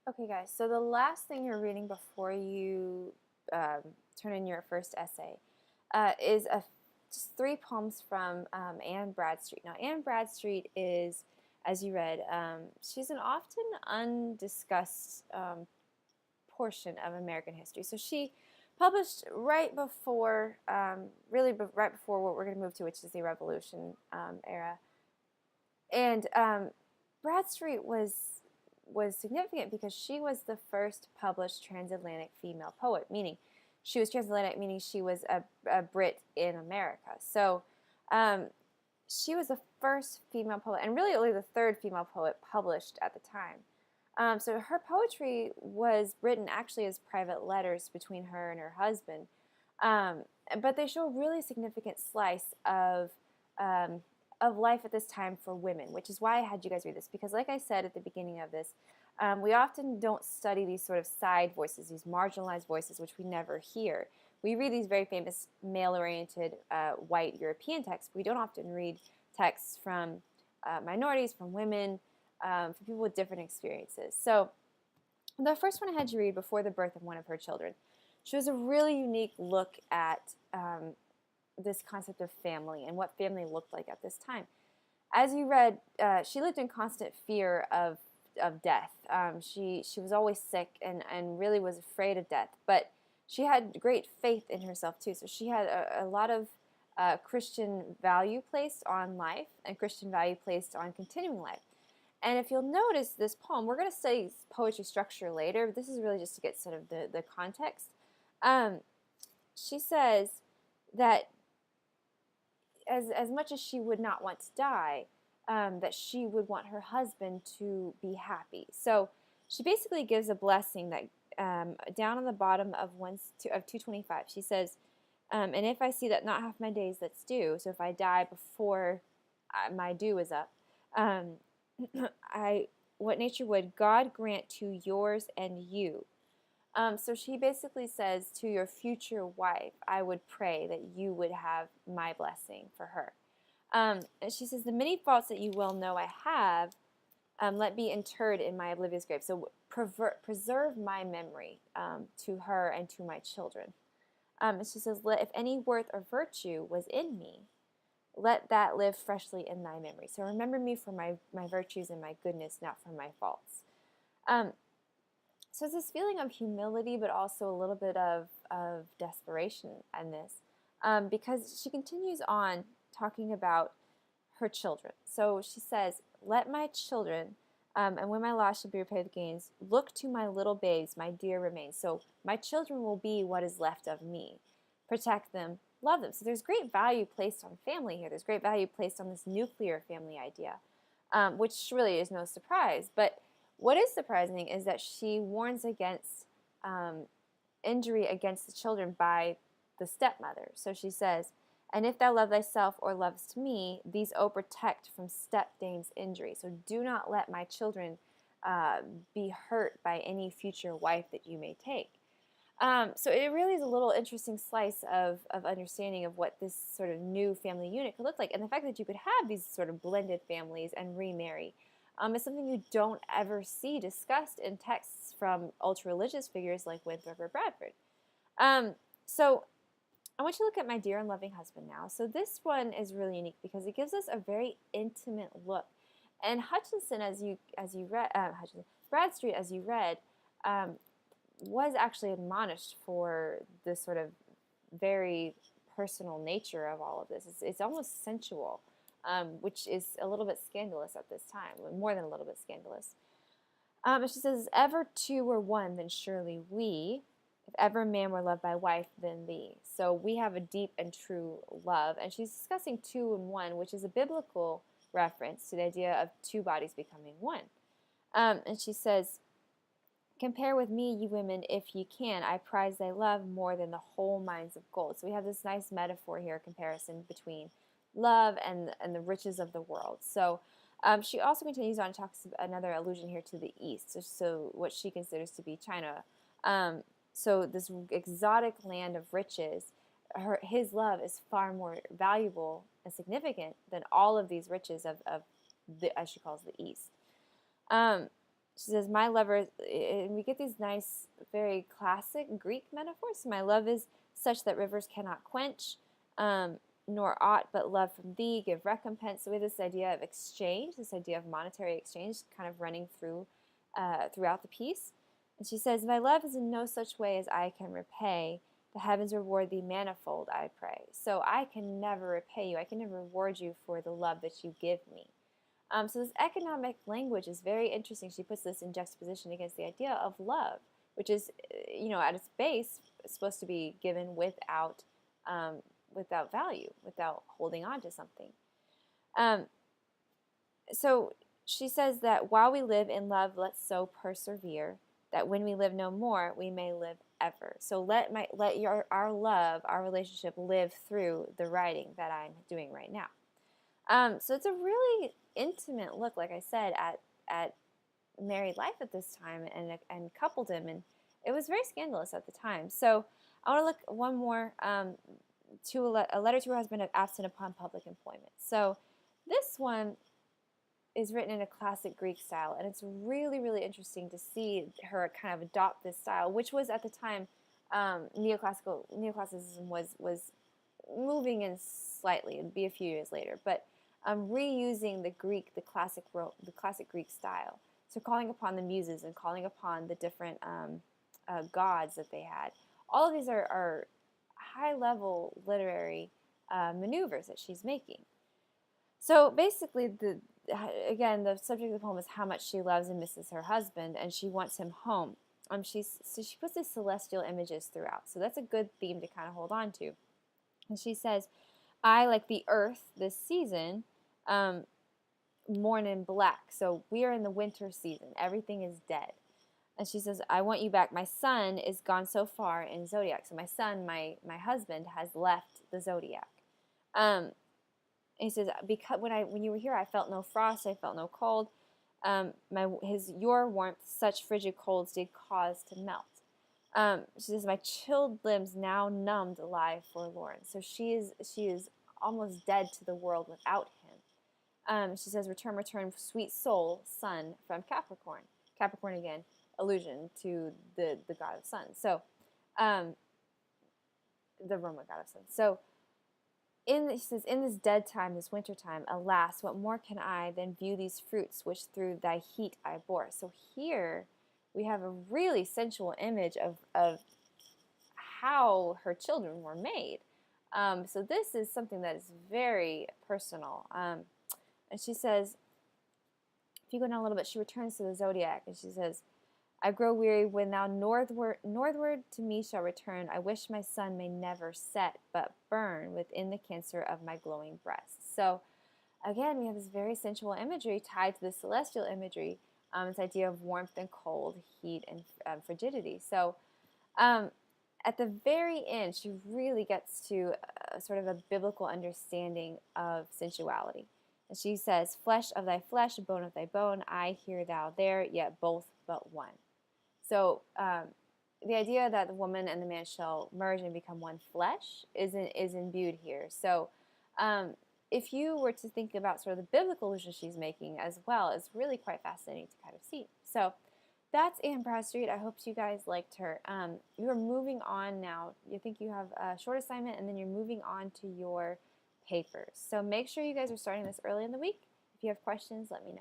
Okay, guys, so the last thing you're reading before you turn in your first essay is just three poems from Anne Bradstreet. Now, Anne Bradstreet is, as you read, she's an often undiscussed portion of American history. So she published right before, right before what we're going to move to, which is the Revolution era. And Bradstreet was significant because she was the first published transatlantic female poet, meaning she was transatlantic, meaning she was a Brit in America. So she was the first female poet, and really only the third female poet published at the time. So her poetry was written actually as private letters between her and her husband, um, but they show a really significant slice um, of life at this time for women, which is why I had you guys read this. Because like I said at the beginning of this, we often don't study these sort of side voices, these marginalized voices, which we never hear. We read these very famous male-oriented white European texts. We don't often read texts from minorities, from women, from people with different experiences. So the first one I had you read, Before the Birth of One of Her Children, shows a really unique look at this concept of family and what family looked like at this time. As you read, she lived in constant fear of death. She was always sick and really was afraid of death. But she had great faith in herself too. So she had a lot of Christian value placed on life and Christian value placed on continuing life. And if you'll notice this poem, we're going to study poetry structure later, but this is really just to get sort of the context. She says that as much as she would not want to die, that she would want her husband to be happy. So she basically gives a blessing that down on the bottom of 225, she says, and if I see that not half my days that's due, so if I die before my due is up, what nature would God grant to yours and you. So she basically says to your future wife, I would pray that you would have my blessing for her. And she says, the many faults that you well know I have, let be interred in my oblivious grave. So preserve my memory to her and to my children. And she says, if any worth or virtue was in me, let that live freshly in thy memory. So remember me for my virtues and my goodness, not for my faults. So it's this feeling of humility, but also a little bit of desperation in this, because she continues on talking about her children. So she says, let my children, and when my loss shall be repaid with gains, look to my little babes, my dear remains. So my children will be what is left of me. Protect them, love them. So there's great value placed on family here. There's great value placed on this nuclear family idea, which really is no surprise. But what is surprising is that she warns against injury against the children by the stepmother. So she says, and if thou love thyself or lovest me, these O protect from stepdame's injury. So do not let my children be hurt by any future wife that you may take. So it really is a little interesting slice of understanding of what this sort of new family unit could look like. And the fact that you could have these sort of blended families and remarry is something you don't ever see discussed in texts from ultra-religious figures like Winthrop or Bradford. So I want you to look at My Dear and Loving Husband now. So this one is really unique because it gives us a very intimate look. And Hutchinson, as you read, Bradstreet, as you read, was actually admonished for this sort of very personal nature of all of this. It's almost sensual, which is a little bit scandalous at this time, more than a little bit scandalous. And she says, ever two were one, then surely we, if ever man were loved by wife, then thee. So we have a deep and true love. And she's discussing two and one, which is a biblical reference to the idea of two bodies becoming one. And she says, compare with me, ye women, if ye can. I prize thy love more than the whole mines of gold. So we have this nice metaphor here, comparison between love and the riches of the world. So she also continues on and talks another allusion here to the East, so what she considers to be China. So this exotic land of riches, his love is far more valuable and significant than all of these riches of as she calls the East. She says, my lover, and we get these nice, very classic Greek metaphors. My love is such that rivers cannot quench, nor aught but love from thee give recompense. So we have this idea of exchange, this idea of monetary exchange kind of running throughout the piece. And she says, my love is in no such way as I can repay. The heavens reward thee manifold, I pray. So I can never repay you. I can never reward you for the love that you give me. So this economic language is very interesting. She puts this in juxtaposition against the idea of love, which is, at its base, supposed to be given without value, without holding on to something. So she says that while we live in love, let's so persevere that when we live no more, we may live ever. So let our love, our relationship, live through the writing that I'm doing right now. So it's a really intimate look, like I said, at married life at this time and coupledom, and it was very scandalous at the time. So I want to look one more to a letter to her husband absent upon public employment. So this one is written in a classic Greek style, and it's really, really interesting to see her kind of adopt this style, which was at the time neoclassicism was moving in slightly. It'd be a few years later, but reusing the classic Greek style. So calling upon the muses and calling upon the different gods that they had. All of these are high-level literary maneuvers that she's making. So basically, the subject of the poem is how much she loves and misses her husband, and she wants him home. She puts these celestial images throughout. So that's a good theme to kind of hold on to. And she says, I, like the earth this season, mourn in black. So we are in the winter season. Everything is dead. And she says, I want you back. My son is gone so far in zodiac. So my son, my husband, has left the zodiac. And he says, because when you were here, I felt no frost, I felt no cold. Your warmth, such frigid colds did cause to melt. She says, my chilled limbs now numbed lie forlorn. So she is almost dead to the world without him. She says, return, return, sweet soul, sun from Capricorn. Capricorn again, allusion to the god of sun. So, the Roman god of sun. So, she says, in this dead time, this winter time, alas, what more can I than view these fruits which through thy heat I bore? So here we have a really sensual image of how her children were made. So this is something that is very personal. And she says, if you go down a little bit, she returns to the zodiac, and she says, I grow weary when thou northward to me shall return. I wish my sun may never set, but burn within the cancer of my glowing breast. So, again, we have this very sensual imagery tied to the celestial imagery, this idea of warmth and cold, heat and frigidity. So, at the very end, she really gets to sort of a biblical understanding of sensuality. And she says, flesh of thy flesh, bone of thy bone, I here, thou there, yet both but one. So the idea that the woman and the man shall merge and become one flesh is imbued here. So if you were to think about sort of the biblical allusion she's making as well, it's really quite fascinating to kind of see. So that's Anne Bradstreet. I hope you guys liked her. You are moving on now. You think you have a short assignment, and then you're moving on to your papers. So make sure you guys are starting this early in the week. If you have questions, let me know.